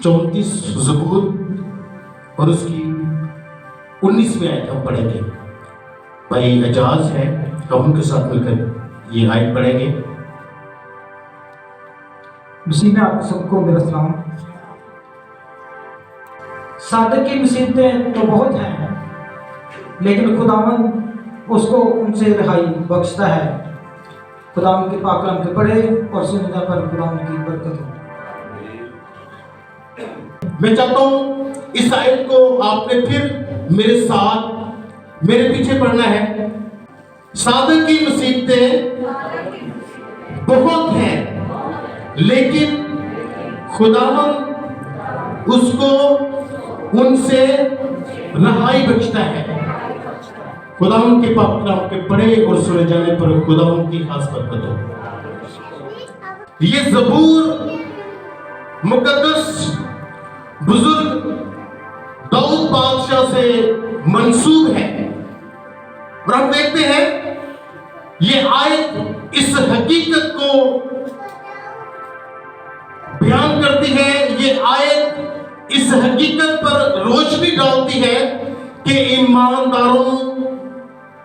34 ज़बूर और उसकी 19वीं आयत हम पढ़ेंगे। भाई एजाज है, हम उनके साथ मिलकर ये आयत पढ़ेंगे। मसीह में आप सबको मेरा सलाम। सादक की मुसीबतें तो बहुत हैं, लेकिन खुदावंद उसको उनसे रिहाई बख्शता है। खुदावंद के पाक कलाम के पढ़े और सुनने पर खुदावंद की बरकत हो। मैं चाहता हूं इस आयत को आपने फिर मेरे साथ मेरे पीछे पढ़ना है। सादक की मुसीबतें बहुत हैं, लेकिन खुदावंद उसको उनसे रहाई बख्शता है। खुदावंद के पाक कलाम के पढ़े और सुने जाने पर खुदावंद की खास बरकत हो। ये ज़बूर मुकद्दस बुजुर्ग दाऊद बादशाह से मंसूब है और हम देखते हैं ये आयत इस हकीकत को बयान करती है। ये आयत इस हकीकत पर रोशनी डालती है कि ईमानदारों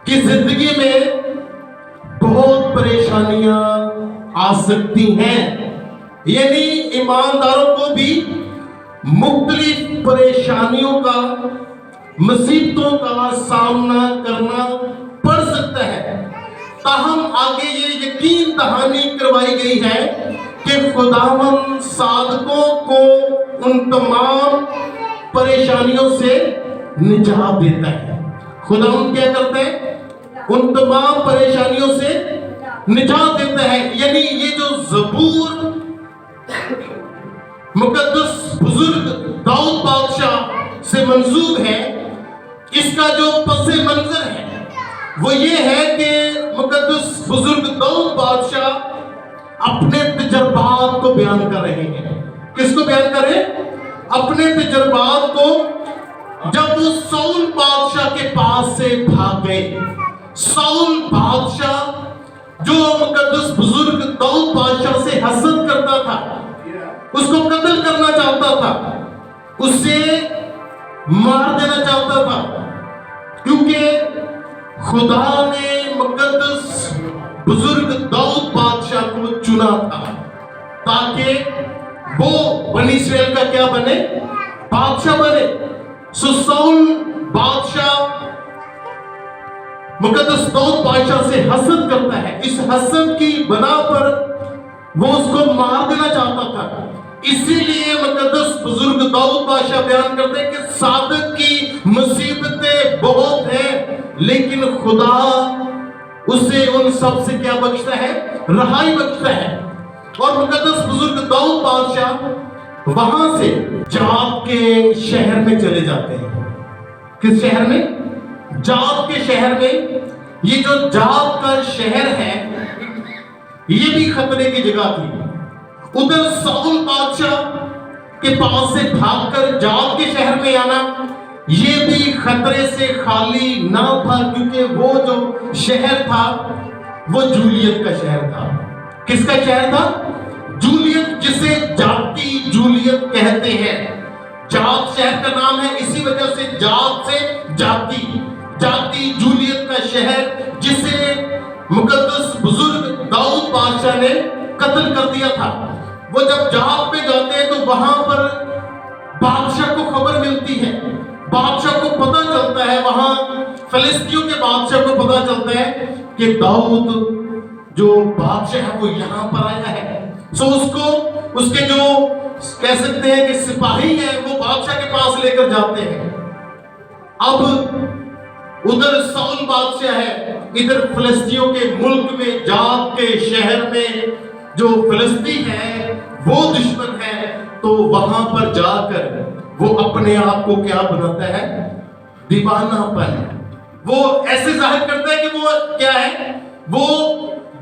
की जिंदगी में बहुत परेशानियां आ सकती हैं, यानी ईमानदारों को भी मुख्तलिफ परेशानियों का, मुसीबतों का सामना करना पड़ सकता है। ताहम आगे ये यकीन दहानी करवाई गई है कि खुदावंद सादकों को उन तमाम परेशानियों से निजात देता है। खुदावंद क्या करता है? उन तमाम परेशानियों से निजात देता है। यानी ये जो ज़बूर मुकद्दस बुजुर्ग दाऊद बादशाह से मंसूब है, इसका जो पसे मंजर है वो ये है कि मुकद्दस बुजुर्ग दाऊद बादशाह अपने तजर्बात को बयान कर रहे हैं। किसको बयान कर रहे हैं? अपने तजर्बात को। जब वो साउल बादशाह के पास से भाग गए, साउल बादशाह जो मुकद्दस बुजुर्ग दाऊद बादशाह से हसद करता था, उसको कत्ल करना चाहता था, उसे मार देना चाहता था, क्योंकि खुदा ने मुकद्दस बुजुर्ग दाऊद बादशाह को चुना था ताकि वो बनी इस्राएल का क्या बने? बादशाह बने। सो साउल बादशाह मुकद्दस दाऊद बादशाह से हसद करता है। इस हसद की बना पर वो उसको मार देना चाहता था। इसीलिए मुकद्दस बुजुर्ग दाऊद बादशाह बयान करते हैं कि सादक की मुसीबतें बहुत हैं, लेकिन खुदा उसे उन सब से क्या बख्शता है? रहाई बख्शता है। और मुकद्दस बुजुर्ग दाऊद बादशाह वहां से जाब के शहर में चले जाते हैं। किस शहर में? जाब के शहर में। ये जो जाब का शहर है ये भी खतरे की जगह थी। उधर साउल बादशाह के पास से भागकर जाब के शहर में आना ये भी खतरे से खाली ना था, क्योंकि वो जो शहर था वो जूलियत का शहर था। किसका शहर था? जूलियत, जिसे जाती जूलियत कहते हैं। जाब शहर का नाम है, इसी वजह से जाब से जाती जूलियत का शहर, जिसे मुकद्दस बुजुर्ग दाऊद बादशाह ने कत्ल कर दिया था। वो जब जाब पे जाते हैं तो वहां पर बादशाह को खबर मिलती है, बादशाह को पता चलता है, वहां फिलिस्तियों के बादशाह को पता चलता है कि दाऊद जो बादशाह है वो यहाँ पर आया है। सो उसको उसके जो कह सकते हैं कि सिपाही है वो बादशाह के पास लेकर जाते हैं। अब उधर साउल बादशाह है, इधर फिलिस्तियों के मुल्क में जाब के शहर में जो फिलिस्ती है वो दुश्मन है। तो वहां पर जाकर वो अपने आप को क्या बनाता है? दीवानापन। वो ऐसे जाहिर करता है कि वो क्या है? वो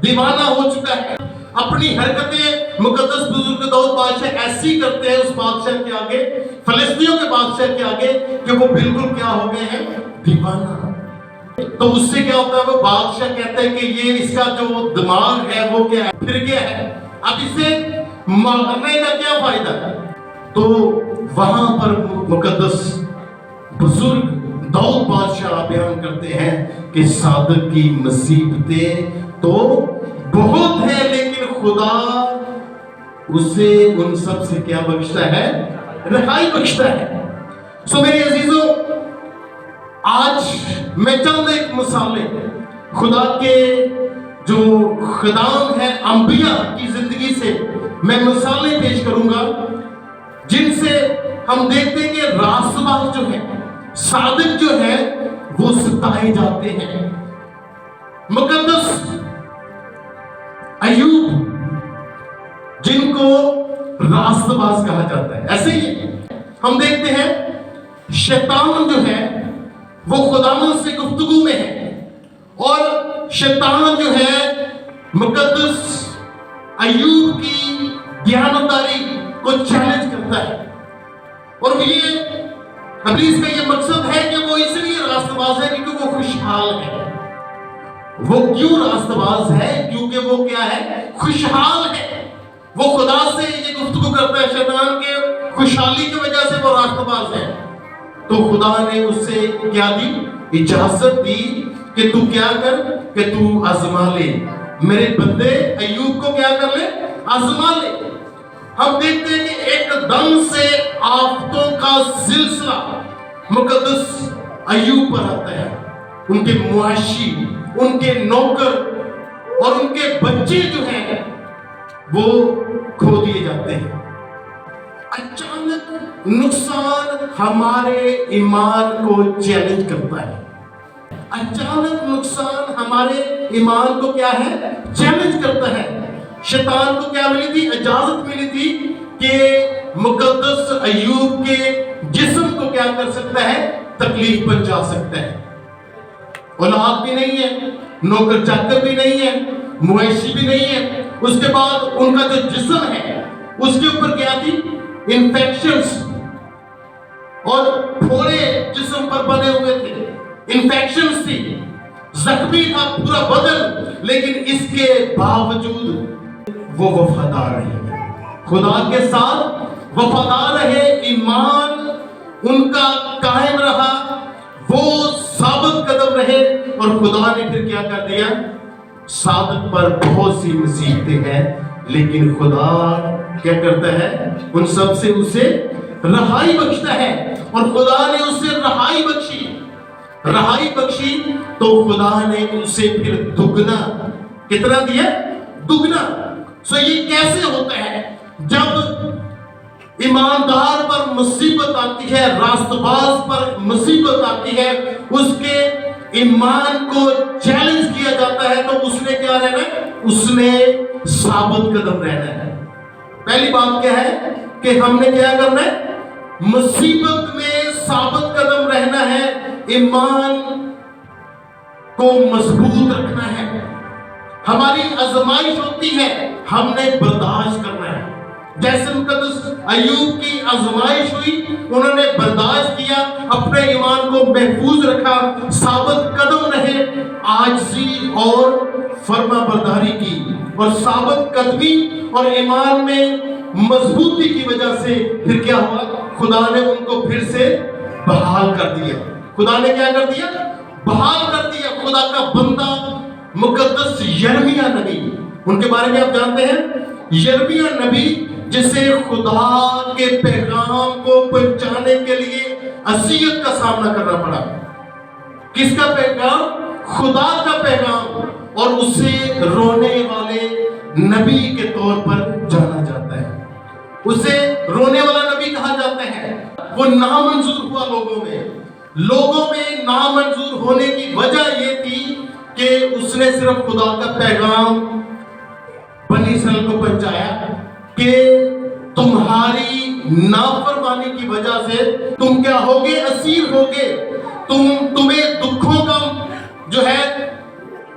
दीवाना हो चुका है। अपनी हरकतें मुकद्दस बुजुर्ग दाऊद बादशाह ऐसी करते हैं उस बादशाह के आगे, फिलिस्तियों के बादशाह के आगे, कि वो बिल्कुल क्या हो गए हैं? दीवाना। तो उससे क्या होता है? वो बादशाह कहता है कि ये इसका जो दिमाग है वो क्या है? फिर क्या है? अब इसे मारने का क्या फायदा है? تو वहां पर मुकद्दस बुजुर्ग दाऊद बादशाह बयान करते हैं कि सादक की मुसीबतें तो बहुत है, लेकिन खुदा उसे उन सब से क्या बख्शता है? रिहाई बख्शता है। सो मेरे अजीजों, आज मैं चंद एक मिसालें खुदा के जो खुदाम है अंबिया की जिंदगी से मैं मिसालें पेश करूंगा, जिनसे हम देखते हैं कि रास्तबाज जो है, सादिक जो है, वो सताए जाते हैं। मुकद्दस अय्यूब जिनको रास्तबाज कहा जाता है, ऐसे ही हम देखते हैं शैतान जो है वो खुदावंद से गुफ्तगू में है, और शैतान जो है मुकद्दस अय्यूब की दयानतदारी को चैलेंज करता है। और ये इब्लीस का ये मकसद है कि वो इसलिए रास्तबाज है क्योंकि वो खुशहाल है। वो क्यों रास्तबाज है? क्योंकि वो क्या है? खुशहाल है। वो खुदा से ये गुफ्तगू करता है, शैतान के खुशहाली की वजह से वो रास्तबाज है। तो खुदा ने उससे क्या दी? इजाजत दी कि तू क्या कर, कि तू आजमा ले, मेरे बंदे अय्यूब को क्या कर ले? आजमा ले। हम देखते हैं कि एकदम से आफतों का सिलसिला मुकद्दस अय्यूब पर आता है। उनके मुआशी, उनके नौकर और उनके बच्चे जो हैं वो खो दिए जाते हैं। अचानक नुकसान हमारे ईमान को चैलेंज करता है। अचानक नुकसान हमारे ईमान को क्या है? चैलेंज करता है। शैतान को क्या मिली थी? इजाजत मिली थी कि मुकद्दस अय्यूब के जिस्म को क्या कर सकता है? तकलीफ पहुंचा सकता है। औलाद भी नहीं है, नौकर चाकर भी नहीं है, मुआशी भी नहीं है। उसके बाद उनका जो जिस्म है उसके ऊपर क्या थी? इन्फेक्शंस और फोड़े जिस्म पर बने हुए थे, इन्फेक्शंस थी, जख्मी था पूरा बदन, लेकिन इसके बावजूद वो वफादार रहे, खुदा के साथ वफादार रहे, ईमान उनका कायम रहा, वो साबित कदम रहे। और खुदा ने फिर क्या कर दिया? सादिक पर बहुत सी मुसीबतें हैं, लेकिन खुदा क्या करता है? उन सब से उसे रहाई बख्शता है। और खुदा ने उसे रहाई बख्शी तो खुदा ने उसे फिर दुगना कितना दिया? दुगना। सो ये कैसे होता है? जब ईमानदार पर मुसीबत आती है, रास्तबाज पर मुसीबत आती है, उसके ईमान को चैलेंज किया जाता है, तो उसने क्या रहना है? उसने साबित कदम रहना है। पहली बात क्या है कि हमने क्या करना है? मुसीबत में साबित कदम रहना है, ईमान को मजबूत रखना है। हमारी आजमाइश होती है, हमने बर्दाश्त करना है। जैसे मुकद्दस अय्यूब की आजमाइश हुई, उन्होंने बर्दाश्त किया, अपने ईमान को महफूज रखा, साबित कदम रहे, आजिज़ी और फर्मा बरदारी की, और साबित कदमी और ईमान में मजबूती की वजह से फिर क्या हुआ? खुदा ने उनको फिर से बहाल कर दिया। खुदा ने क्या कर दिया? बहाल कर दिया। खुदा का बंदा मुकद्दस यिर्मयाह नबी, उनके बारे में आप जानते हैं, यिर्मयाह नबी जिसे खुदा के पैगाम को पहुंचाने के लिए असियत का सामना करना पड़ा। किसका पैगाम? खुदा का पैगाम। और उसे रोने वाले नबी के तौर पर जाना जाता है, उसे रोने वाला नबी कहा जाता है। वो नामंजूर हुआ लोगों में नामंजूर होने की वजह ये थी कि उसने सिर्फ खुदा का पैगाम बनी इस्राएल को पहुंचाया कि तुम्हारी नाफरमानी की वजह से तुम क्या होगे? असीर होगे। तुम्हें दुखों का जो है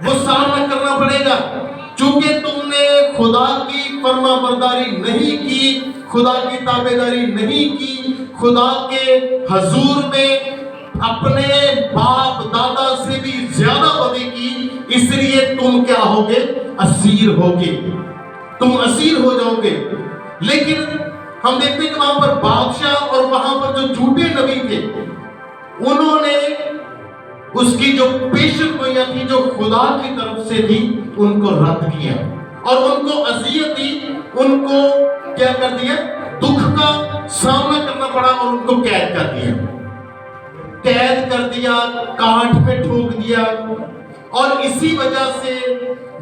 वो सामना करना पड़ेगा, क्योंकि तुमने खुदा की फरमाबरदारी नहीं की, खुदा की ताबेदारी नहीं की, खुदा के हजूर में अपने बाप दादा से भी ज्यादा बदी की, इसलिए तुम क्या होगे? असीर होगे, तुम असीर हो जाओगे। लेकिन ہم دیکھتے ہیں کہ وہاں پر بادشاہ اور وہاں پر جو جھوٹے نبی تھے انہوں نے اس کی جو پیشن گوئیاں تھی جو خدا کی طرف سے تھی ان کو رد کیا اور ان کو اذیت دی، ان کو کیا کر دیا، دکھ کا سامنا کرنا پڑا اور ان کو قید کر دیا، قید کر دیا، کاٹ میں ٹھوک دیا۔ اور اسی وجہ سے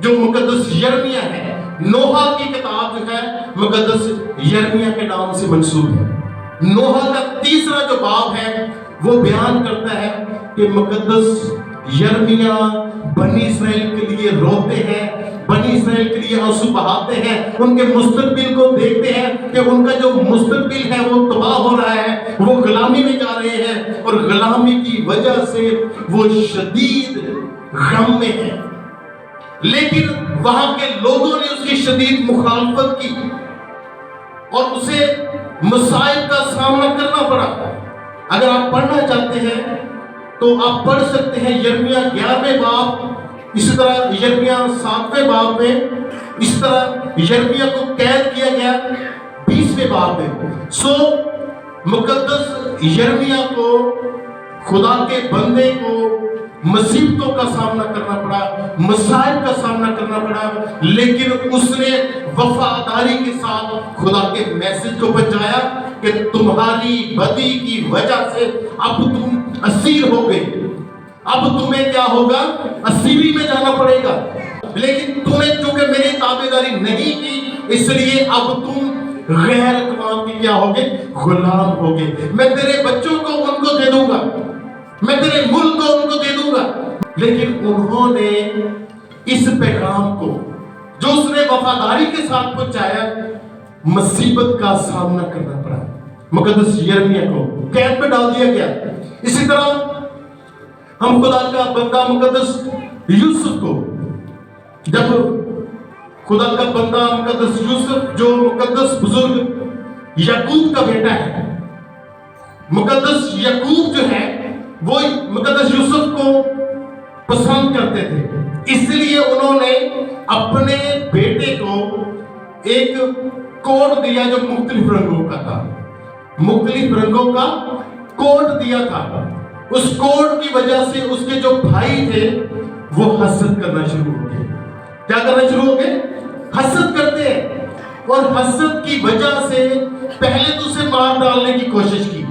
جو مقدس یرمیہ ہے، نوحہ کی کتاب جو ہے مقدس یرمیہ کے نام سے منسوب ہے۔ نوحہ کا تیسرا جو باب ہے وہ بیان کرتا ہے کہ مقدس یرمیہ بنی اسرائیل کے لیے روتے ہیں، بنی اسرائیل کے لیے آنسو بہاتے ہیں، ان کے مستقبل کو دیکھتے ہیں کہ ان کا جو مستقبل ہے وہ تباہ ہو رہا ہے، وہ غلامی میں جا رہے ہیں اور غلامی کی وجہ سے وہ شدید غم میں ہیں۔ لیکن وہاں کے لوگوں نے اس کی شدید مخالفت کی اور اسے مسائل کا سامنا کرنا پڑا۔ اگر آپ پڑھنا چاہتے ہیں تو آپ پڑھ سکتے ہیں یرمیہ 11ویں باب، اسی طرح یرمیہ 7ویں باب میں، اس طرح یرمیہ کو قید کیا گیا 20ویں باب میں۔ سو مقدس یرمیہ کو، خدا کے بندے کو مصیبتوں کا سامنا کرنا پڑا، مسائل کا سامنا کرنا پڑا، لیکن اس نے وفاداری کے ساتھ خدا کے میسج کو پہنچایا کہ تمہاری بدی کی وجہ سے اب تم اسیر ہو گئے، اب تمہیں کیا ہوگا، اسیری میں جانا پڑے گا، لیکن تمہیں چونکہ میری تابعداری نہیں کی اس لیے اب تم غیر اقوام کے کیا ہوگے، غلام ہوگے۔ میں تیرے بچوں کو ان کو دے دوں گا، میں تیرے ملک کو ان کو دے دوں گا۔ لیکن انہوں نے اس پیغام کو جو اس نے وفاداری کے ساتھ پہنچایا، مصیبت کا سامنا کرنا پڑا۔ مقدس یرمیہ کو قید میں ڈال دیا گیا۔ اسی طرح ہم خدا کا بندہ مقدس یوسف کو، جب خدا کا بندہ مقدس یوسف جو مقدس بزرگ یعقوب کا بیٹا ہے، مقدس یعقوب جو ہے وہ مقدس یوسف کو پسند کرتے تھے، اس لیے انہوں نے اپنے بیٹے کو ایک کوٹ دیا جو مختلف رنگوں کا تھا، مختلف رنگوں کا کوٹ دیا تھا۔ اس کوٹ کی وجہ سے اس کے جو بھائی تھے وہ حسد کرنا شروع ہو گئے۔ کیا کرنا شروع ہو گئے؟ حسد کرتے ہیں، اور حسد کی وجہ سے پہلے تو اسے مار ڈالنے کی کوشش کی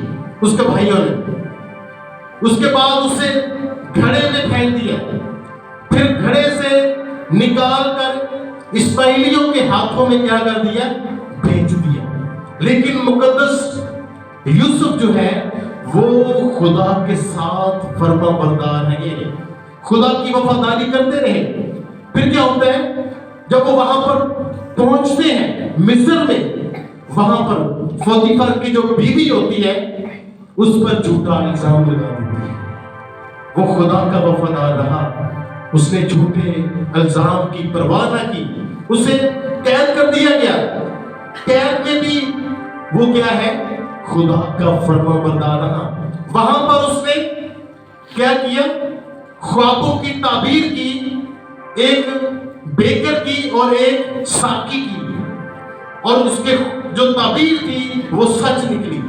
اس کے بھائیوں نے، اس کے بعد اسے گھڑے میں پھینک دیا، پھر گھڑے سے نکال کر اسماعیلیوں کے ہاتھوں میں کیا کر دیا، بیچ دیا۔ لیکن مقدس یوسف جو ہے وہ خدا کے ساتھ فرما بردار رہے، خدا کی وفاداری کرتے رہے۔ پھر کیا ہوتا ہے، جب وہ وہاں پر پہنچتے ہیں مصر میں، وہاں پر پوتیفر کی جو بیوی ہوتی ہے اس پر جھوٹا الزام لگا دیتی ہے۔ وہ خدا کا وفادار رہا، اس نے جھوٹے الزام کی پرواہ نہ کی، اسے قید کر دیا گیا۔ قید میں بھی وہ کیا ہے، خدا کا فرما بردار رہا۔ وہاں پر اس نے کیا کیا، خوابوں کی تعبیر کی، ایک بیکر کی اور ایک ساقی کی، اور اس کے جو تعبیر تھی وہ سچ نکلی۔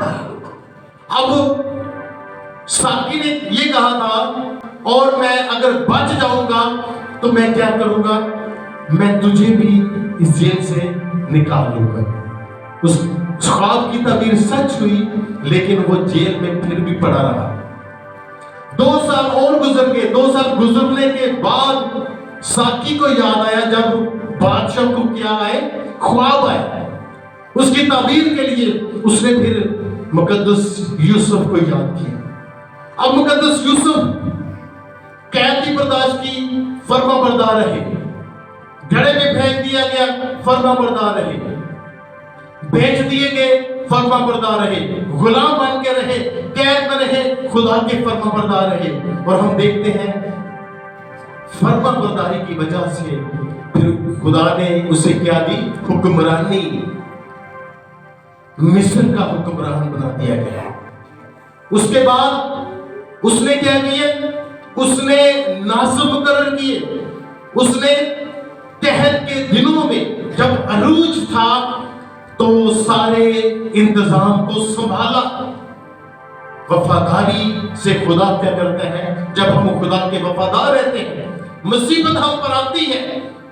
اب ساقی نے یہ کہا تھا، اور میں اگر بچ جاؤں گا تو میں کیا کروں گا، میں تجھے بھی اس جیل سے نکال لوں گا۔ اس خواب کی تعبیر سچ ہوئی، لیکن وہ جیل میں پھر بھی پڑا رہا۔ 2 سال اور گزر گئے۔ 2 سال گزرنے کے بعد ساقی کو یاد آیا، جب بادشاہ کو کیا آئے، خواب آئے، اس کی تعبیر کے لیے اس نے پھر مقدس یوسف کو یاد کیا۔ اب مقدس یوسف قید کی برداشت کی، فرما بردار رہے، گھڑے میں پھینک دیا گیا، فرما بردار رہے، بیچ دیے گئے، فرما بردار رہے، غلام بن کے رہے، قید میں رہے، خدا کے فرما بردار رہے۔ اور ہم دیکھتے ہیں فرما برداری کی وجہ سے پھر خدا نے اسے کیا دی، حکمرانی، مصر کا حکمران بنا دیا گیا۔ اس کے بعد اس نے کیا کیا، اس نے ناصب مقرر کیے، اس نے قحط کے دنوں میں جب عروج تھا तो सारे इंतजाम को संभाला। वफादारी से खुदा क्या करता है, जब हम खुदा के वफादार रहते हैं, मुसीबत हम पर आती है,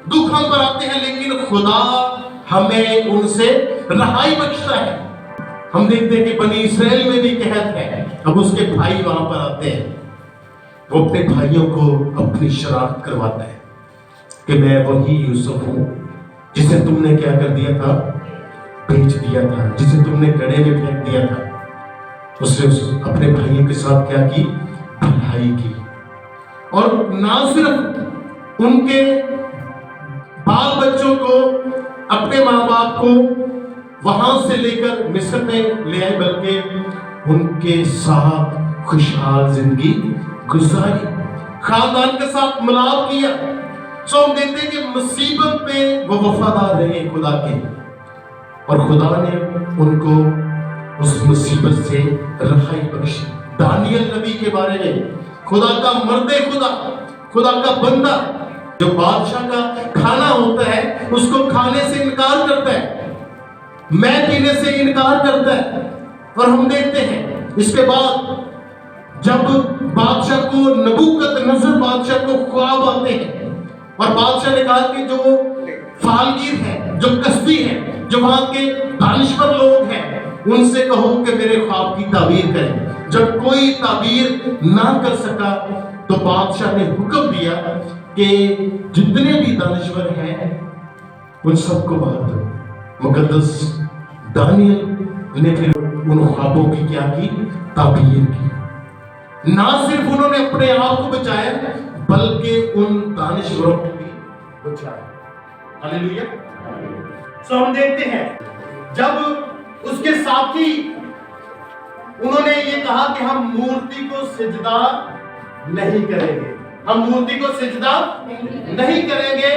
दुख हम पर आते हैं, लेकिन खुदा हमें उनसे रहाई बख्शता है। हम देखते हैं कि बनी इसराइल में भी कहत है, अब उसके भाई वहां पर आते हैं, वो अपने भाइयों को अपनी शरारत करवाता है कि मैं वही यूसुफ हूं जिसे तुमने क्या कर दिया था, बेच दिया था, जिसे तुमने गड्ढे में फेंक दिया था। उसने अपने भाइयों के साथ क्या की, भलाई की। और ना सिर्फ उनके बाल बच्चों को, अपने माँ बाप को वहां से लेकर मिस्र में ले आए, बल्कि उनके साथ खुशहाल जिंदगी गुजारी, खानदान के साथ मिलाप किया। सो हम देखते हैं कि मुसीबत में वो वफादार रहे खुदा के, और खुदा ने उनको उस मुसीबत से रहाई बख्शी। दानियल नबी के बारे में, खुदा का मर्दे खुदा, खुदा का बंदा, जो बादशाह का खाना होता है उसको खाने से इनकार करता है, मैं पीने से इनकार करता है। और हम देखते हैं इसके बाद जब बादशाह को, नबूकदनेस्सर बादशाह को ख्वाब आते हैं, और बादशाह ने कहा कि जो फालगीर हैं, जो कसदी हैं, जो वहां के दानिशवर लोग हैं, उनसे कहो कि मेरे ख्वाब की ताबीर करें। जब कोई ताबीर ना कर सका तो बादशाह ने हुक्म दिया कि जितने भी दानिशवर हैं उन सबको बाहर दो। मुकद्दस दानियल ने फिर उन ख्वाबों की क्या की, ताबीर की। ना सिर्फ उन्होंने अपने आप को बचाया, बल्कि उन दानिशवरों को भी बचाया। हालेलुया। सो हम देखते हैं जब उसके साथी उन्होंने ये कहा कि हम मूर्ति को सिजदा नहीं करेंगे, हम मूर्ति को सिजदा नहीं करेंगे,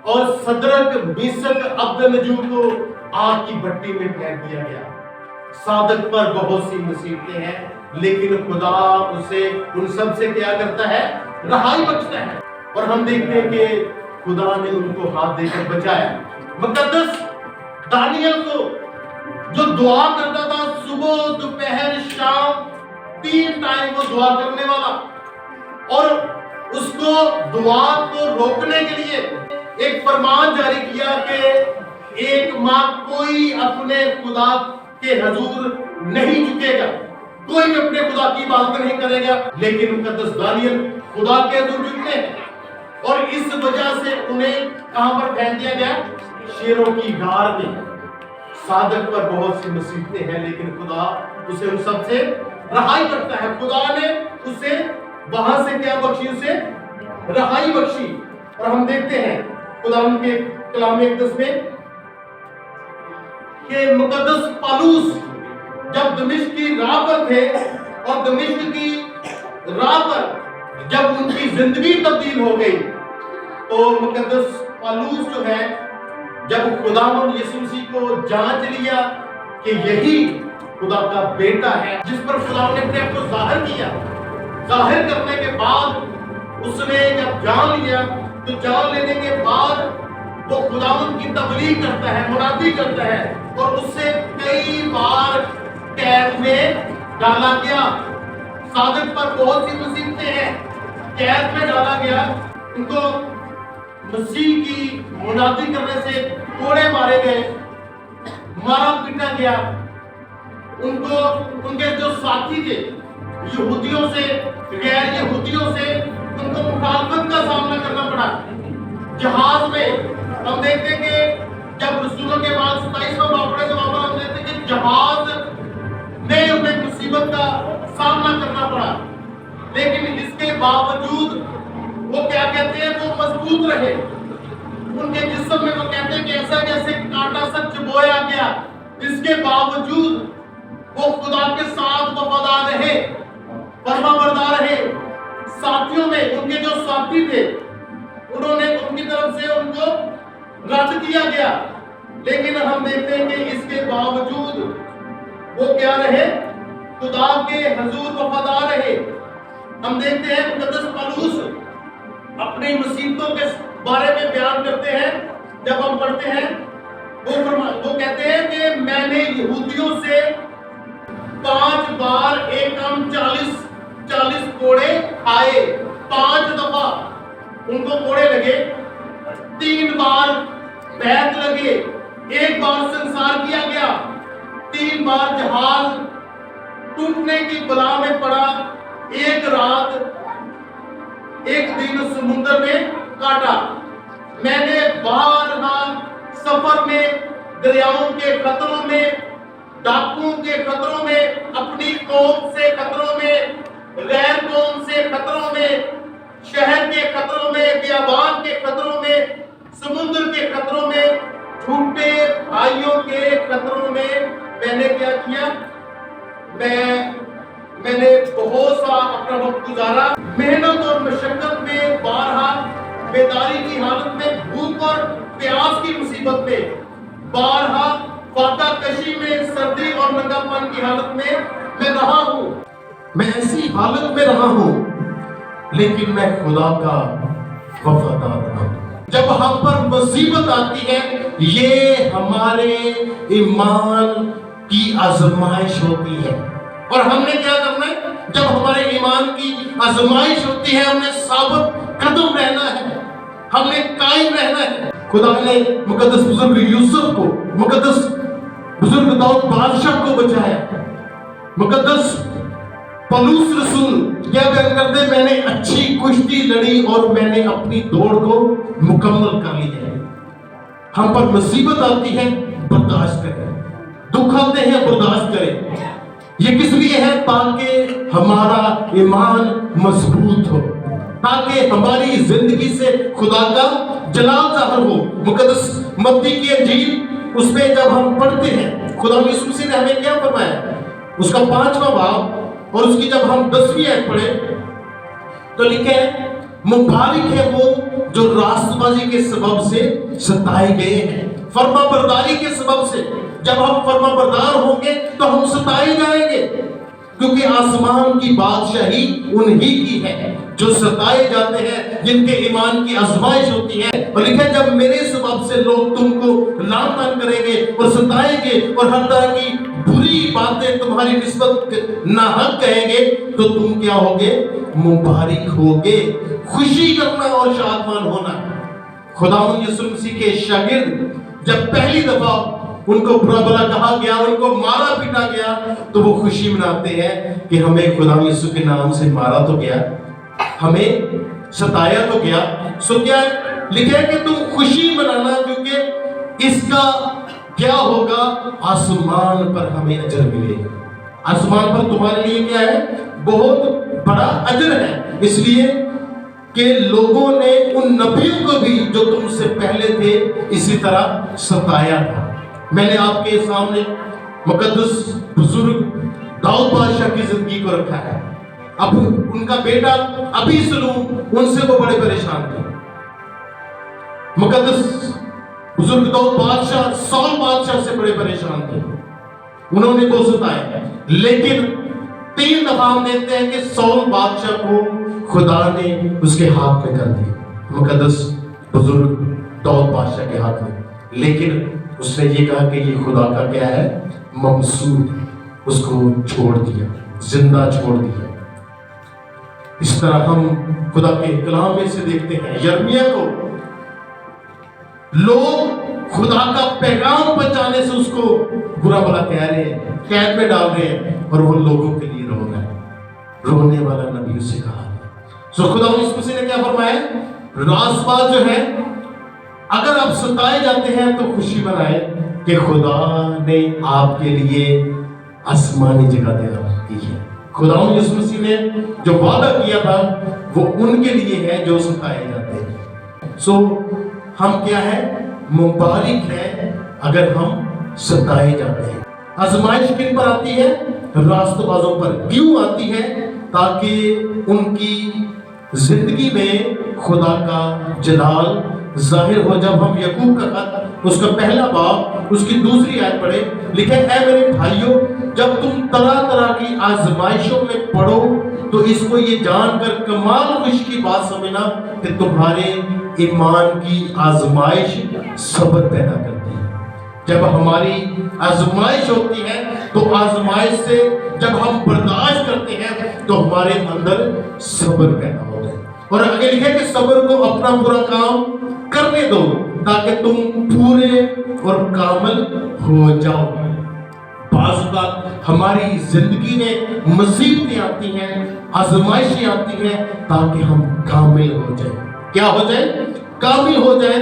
और सदरक, मिसक, अब्दनजूर को आग की भट्टी में फेंक दिया गया। सादक पर बहुत सी मुसीबतें हैं, लेकिन खुदा उसे उन सब से क्या करता है, रहाई बख्शता है। और हम देखते हैं कि खुदा ने उनको हाथ देकर बचाया। मुकद्दस दानियल को जो दुआ करता था, सुबह दोपहर शाम 3 टाइम वो दुआ करने वाला, और उसको दुआ को रोकने के लिए एक फरमान जारी किया कि एक माह कोई अपने खुदा के हुजूर नहीं झुकेगा, कोई भी अपने खुदा की इबादत नहीं करेगा। लेकिन मुकद्दस दानियल खुदा के हुजूर झुकते हैं, और इस वजह से उन्हें कहां पर फेंक दिया गया, शेरों की गार में। सादक पर बहुत सी मुसीबतें हैं, लेकिन खुदा उसे उन सब से रहाई करता है। खुदा ने उसे वहां से क्या बख्शी, उसे रहाई बख्शी। और हम देखते हैं खुदा के कलाम अक़दस में कि मुकद्दस पौलुस जब दमिश्क की राह पर थे, और दमिश्क की राह पर जब उनकी जिंदगी तब्दील हो गई, तो मुकद्दस पौलुस जो है, जब खुदावंद यीशु मसीह को जांच लिया कि यही खुदा का बेटा है, जिस पर खुदा ने अपने आप को जाहिर किया, जाहिर करने के बाद उसने जब जान लिया, तो जान लेने के बाद वो खुदावंद की तबलीग करता है, मुनादी करता है, और उससे कई बार कैद में डाला गया। सादक पर बहुत सी मुसीबतें हैं, कैद में डाला गया, उनको मसीह की मुनादी करने से कोड़े मारे गए, मारा पीटा गया। उनको, उनके जो साथी थे यहूदियों से, गैर यहूदियों से, उनको मुखालफत का सामना करना पड़ा। जहाज में हम देखते कि जब रसूलों के बाद 27वां बाब पढ़े, तो वहां पर हम देखते कि जहाज में उन्हें मुसीबत का सामना करना पड़ा, लेकिन इसके बावजूद वो क्या कहते हैं, वो मजबूत रहे। उनके जिस्म में वो कहते हैं कि ऐसा जैसे कांटा सा चुभोया गया, इसके बावजूद वो खुदा के साथ वफादार रहे, फरमाबरदार रहे। साथियों में उनके जो साथी थे, उन्होंने उनकी तरफ से उनको रद्द किया गया, लेकिन हम देखते हैं कि इसके बावजूद वो क्या रहे, खुदा के हुजूर वफादार रहे। हम देखते हैं मुकद्दस पौलुस अपनी मुसीबतों के बारे में बयान करते हैं। जब हम पढ़ते हैं वो कहते हैं कि मैंने यहूदियों से 5 बार एक कम 40 कोड़े खाए। 5 दफा उनको कोड़े लगे, 3 बार बैत लगे, 1 बार संसार किया गया, 3 बार जहाज टूटने की बला में पड़ा, 1 रात 1 दिन समुद्र में काटा। मैंने बारहा सफर में, दरियाओं के खतरों में, डाकुओं के खतरों में, अपनी कौम से खतरों में, गैर कौम से खतरों में, शहर के खतरों में, बियाबान के खतरों में, समुद्र के खतरों में, झूठे भाइयों के खतरों में मैंने क्या किया? मैंने बहुत सा अपना वक्त गुजारा, मेहनत और मशक्कत में, बारहा बेदारी की हालत में, भूख और प्यास की मुसीबत में, बारहा फाका कशी में, सर्दी और नंगापन की हालत में मैं रहा हूँ। मैं ऐसी हालत में रहा हूँ, लेकिन मैं खुदा का वफादार रहा। जब हम पर मुसीबत आती है, ये हमारे ईमान की आजमाइश होती है। और हमने क्या करना है? जब हमारे ईमान की आजमाइश होती है, हमने साबित कदम रहना है, हमने कायम रहना है। खुदा ने मुकद्दस बुजुर्ग यूसुफ को, मुकद्दस बुजुर्ग दाऊद बादशाह को बचाया। मुकद्दस पौलुस रसूल क्या बयान करते हैं? मैंने अच्छी कुश्ती लड़ी और मैंने अपनी दौड़ को मुकम्मल कर ली है। हम पर मुसीबत आती है, बर्दाश्त करें। दुख आते हैं, बर्दाश्त करें। ये किस लिए है? ताकि हमारा ईमान मजबूत हो, ताकि हमारी जिंदगी से खुदा का जलाल ज़ाहिर हो। मुकद्दस मत्ती की इंजील उसमें जब हम पढ़ते हैं, खुदा यीशु मसीह ने हमें क्या फरमाया? उसका 5वां बाब और उसकी जब हम 10वीं आयत पढ़े तो लिखे है, मुबारक है वो जो रास्तबाजी के सबब से सताए गए हैं, फर्मा बरदारी के सबब से। जब हम फर्मा बरदार होंगे तो हम सताए जाएंगे, क्योंकि आसमान की बादशाही उन्हीं की है जो सताए जाते हैं, जिनके ईमान की आजमाइश होती है। और लिखा है, जब मेरे सबब से लोग तुमको लान तान करेंगे और सताएंगे और हर तरह की बुरी बातें तुम्हारी निस्बत नाहक कहेंगे, तो तुम क्या होगे? मुबारक होगे। खुशी करना और शादमान होना। खुदावंद यीशु मसीह के शागिर्द जब पहली दफा उनको बुरा भला कहा गया, उनको मारा पीटा गया, तो वो खुशी मनाते हैं कि हमें खुदा यीशु के नाम से मारा तो गया, हमें सताया तो गया। सो क्या लिखा है कि तुम खुशी मनाना, क्योंकि इसका क्या होगा? आसमान पर हमें अजर मिलेगा। आसमान पर तुम्हारे लिए क्या है? बहुत बड़ा अजर है। इसलिए कि लोगों ने उन नबियों को भी जो तुमसे पहले थे इसी तरह सताया था। मैंने आपके सामने मुकद्दस बुजुर्ग दाऊद बादशाह की जिंदगी को रखा है। अब उनका बेटा अबीसलोम, उनसे वो बड़े परेशान थे। मुकद्दस बुजुर्ग दाऊद बादशाह सौल बादशाह से बड़े परेशान थे, उन्होंने को सताया। लेकिन 3 दफा हम देखते हैं कि सौल बादशाह को खुदा ने उसके हाथ में कर दिया, मुकद्दस बुजुर्ग दाऊद बादशाह के हाथ में। लेकिन उसने ये कहा कि ये खुदा का क्या है? मंसूर। उसको छोड़ दिया, जिंदा छोड़ दिया। इस तरह हम खुदा के कलाम में से देखते हैं, यिर्मयाह को लोग खुदा का पैगाम पहुंचाने से उसको बुरा भला कह रहे हैं, कैद में डाल रहे हैं, और वो लोगों के लिए रो रहा है। रोने वाला नबी उसे कहा। सो खुदा ने क्या फरमाया? रास्तबाज जो है, अगर आप सताए जाते हैं तो खुशी मनाए कि खुदा ने आपके लिए आसमानी जगह दी है। खुदा यीशु मसीह ने जो वादा किया था वो उनके लिए है जो सताए जाते हैं। सो हम क्या है? मुबारक है अगर हम सताए जाते हैं। आजमाइश किन पर आती है? रास्तबाजों पर। क्यों आती है? ताकि उनकी जिंदगी में खुदा का जलाल जाहिर हो। जब हम याकूब का खत उसका पहला बाब उसकी 2री आयत पढ़े, लिखे, ऐ मेरे भाइयों, जब तुम तरह तरह की आजमाइशों में पढ़ो तो इसको ये जानकर कमाल खुशी की बात समझना कि तुम्हारे ईमान की आजमाइश सब्र पैदा करती है। जब हमारी आजमाइश होती है तो आजमाइश से जब हम बर्दाश्त करते हैं तो हमारे अंदर सब्र पैदा होता है। और आगे लिखे कि सब्र को अपना पूरा काम करने दो ताकि तुम पूरे और कामिल हो जाओ। बाज़ बात हमारी जिंदगी में मुसीबतें आती हैं, आजमाइशें आती हैं ताकि हम कामिल हो जाए। क्या हो जाए? कामिल हो जाए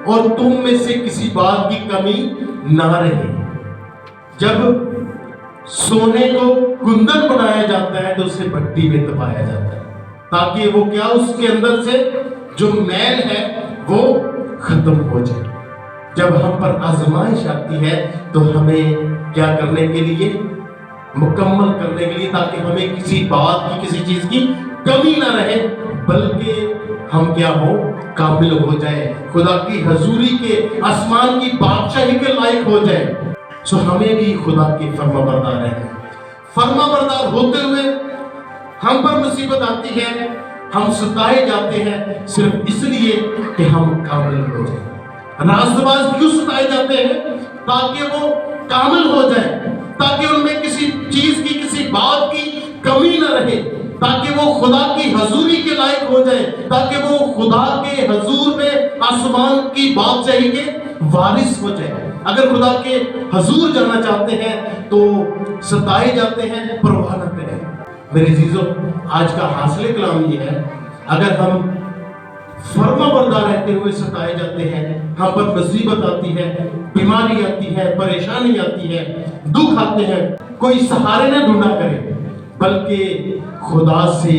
और तुम में से किसी बात की कमी ना रहे। जब सोने को कुंदन बनाया जाता है तो उसे भट्टी में तपाया जाता है ताकि वो क्या उसके अंदर से जो मैल है वो खत्म हो जाए। जब हम पर आजमाइश आती है तो हमें क्या करने के लिए? मुकम्मल करने के लिए, ताकि हमें किसी बात की किसी चीज की कमी ना रहे, बल्कि हम क्या हो? काबिल हो जाए, खुदा की हजूरी के, आसमान की बादशाही के लायक हो जाए। सो हमें भी खुदा की फर्माबरदार रहना। फर्माबरदार होते हुए हम पर मुसीबत आती है, हम सताए जाते हैं सिर्फ इसलिए कि हम काबिल हो जाए। रास्तबाज क्यों सताए जाते हैं? ताकि वो कामिल हो जाए, ताकि उनमें किसी चीज की, किसी बात की कमी न रहे, ताकि वो खुदा की हजूरी के लायक हो जाए, ताकि वो खुदा के हजूर में आसमान की बादशाही के वारिस हो जाए। अगर खुदा के हजूर जाना चाहते हैं तो सताए जाते हैं, परवाह न करें। मेरे अजीजों, आज का हासिल कलाम ये है, अगर हम फर्माबरदार रहते हुए सताए जाते हैं, हम पर मुसीबत आती है, बीमारी आती है, परेशानी आती है, दुख आते हैं, कोई सहारे न ढूंढा करे, बल्कि खुदा से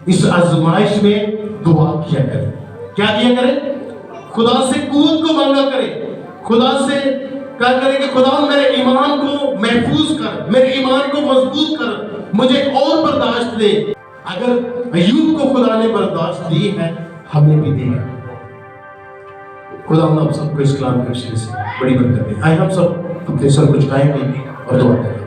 इस आजमाइश में दुआ किया करे। क्या किया करे? खुदा से कुव्वत को मांगा करे, खुदा से क्या करे कि खुदा मेरे ईमान को महफूज कर, मेरे ईमान को मजबूत कर, मुझे और बर्दाश्त दे। अगर अय्यूब को खुदा ने बर्दाश्त दी है, हमें भी देगा। खुदा हम सबको इस कलाम के वसीले से बड़ी बरकत दे। आए हम सब अपने सर को झुकाएंगे और दुआ करेंगे।